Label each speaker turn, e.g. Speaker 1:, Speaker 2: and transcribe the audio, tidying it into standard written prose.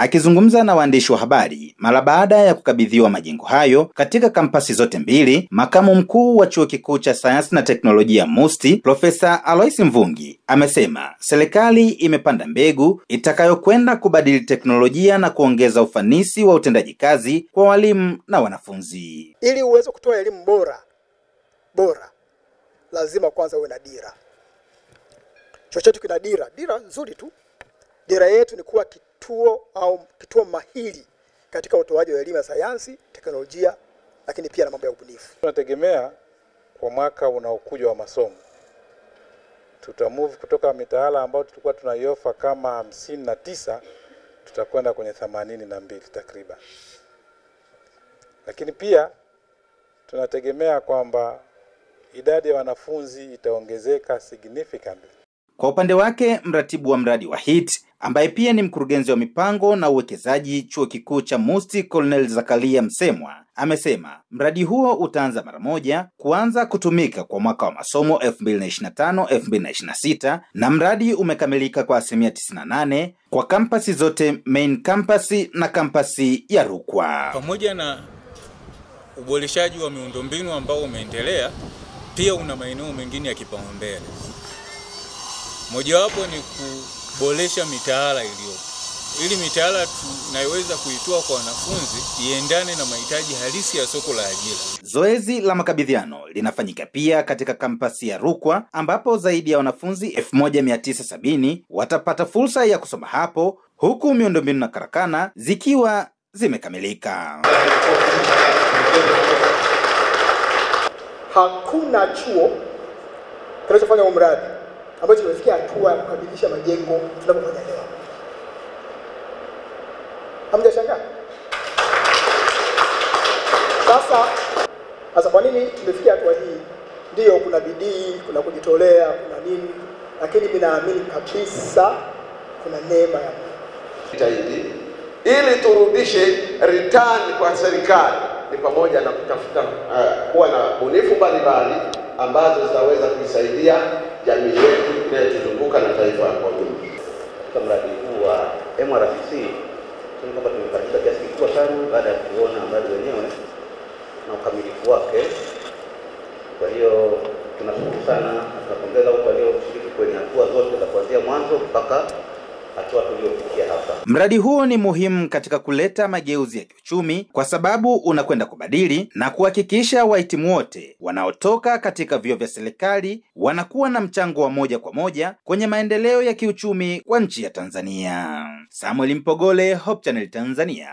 Speaker 1: Akizungumza na waandishi wa habari mara baada ya kukabidhiwa majengo hayo katika kampasi zote mbili, makamu mkuu wa Chuo Kikuu cha Sayansi na Teknolojia MUST, Profesa Alois Mvungi, amesema serikali imepanda mbegu itakayokwenda kubadili teknolojia na kuongeza ufanisi wa utendaji kazi kwa walimu na wanafunzi.
Speaker 2: Ili uweze kutoa elimu bora, lazima kwanza uwe na dira. Chochote kina dira nzuri tu. Dira yetu ni kuwa kituo mahiri katika utoaji wa elimu ya sayansi, teknolojia, lakini pia na mambo ya ubunifu.
Speaker 3: Tunategemea kwa mwaka unaokuja wa masomo tutamove kutoka mitaala ambayo tulikuwa tunaiofa kama 59 tutakwenda kwenye 82 takriban. Lakini pia tunategemea kwamba idadi ya wanafunzi itaongezeka significantly.
Speaker 1: Kwa upande wake, mratibu wa mradi wa HIT ambaye pia ni mkurugenzi wa mipango na uwekezaji Chuo Kikuu cha MUST, Colonel Zakaria Msemwa, amesema mradi huo utaanza mara moja kuanza kutumika kwa mwaka wa masomo 2025-2026 na mradi umekamilika kwa 98% kwa kampasi zote, main campus na kampasi ya Rukwa.
Speaker 4: Pamoja na uboreshaji wa miundombinu ambao umeendelea, pia una maeneo mengine ya kipaumbele. Mojawapo ni kuboresha mitaala iliyopo, ili mitaala tunaiweza kuitoa kwa wanafunzi iendane na mahitaji halisi ya soko la ajira.
Speaker 1: Zoezi la makabidhiano linafanyika pia katika kampasi ya Rukwa ambapo zaidi ya wanafunzi 1970 watapata fursa ya kusoma hapo, huku miundombinu na karakana zikiwa zimekamilika.
Speaker 2: Hakuna chuo kinachofanya mradi ambacho kimefikia hatua ya kukamilisha majengo tunapofanya leo. Hamjashangaa? Sasa kwa nini tumefikia hatua hii? Ndio, kuna bidii, kuna kujitolea, kuna nini, lakini mimi naamini kabisa kuna neema ya Mungu.
Speaker 5: Ili turudishe return kwa serikali ni pamoja na kutafuta kuwa na bunifu mbalimbali ambazo zitaweza kuisaidia jamii yetu inayotuzunguka na taifa kwa ujumla.
Speaker 6: Katika mradi huu wa MRCC tunaomba tumepata kiasi kikubwa sana baada ya kuona mradi wenyewe na ukamilifu wake. Kwa hiyo tunashukuru sana na tunapongeza wote walioshiriki kwenye hatua zote za kuanzia mwanzo mpaka hatua tuliyofikia hapa.
Speaker 1: Mradi huo ni muhimu katika kuleta mageuzi ya kiuchumi kwa sababu unakwenda kubadili na kuhakikisha wahitimu wote wanaotoka katika vyuo vya serikali wanakuwa na mchango wa moja kwa moja kwenye maendeleo ya kiuchumi kwa nchi ya Tanzania. Samuel Mpogole, Hope Channel Tanzania.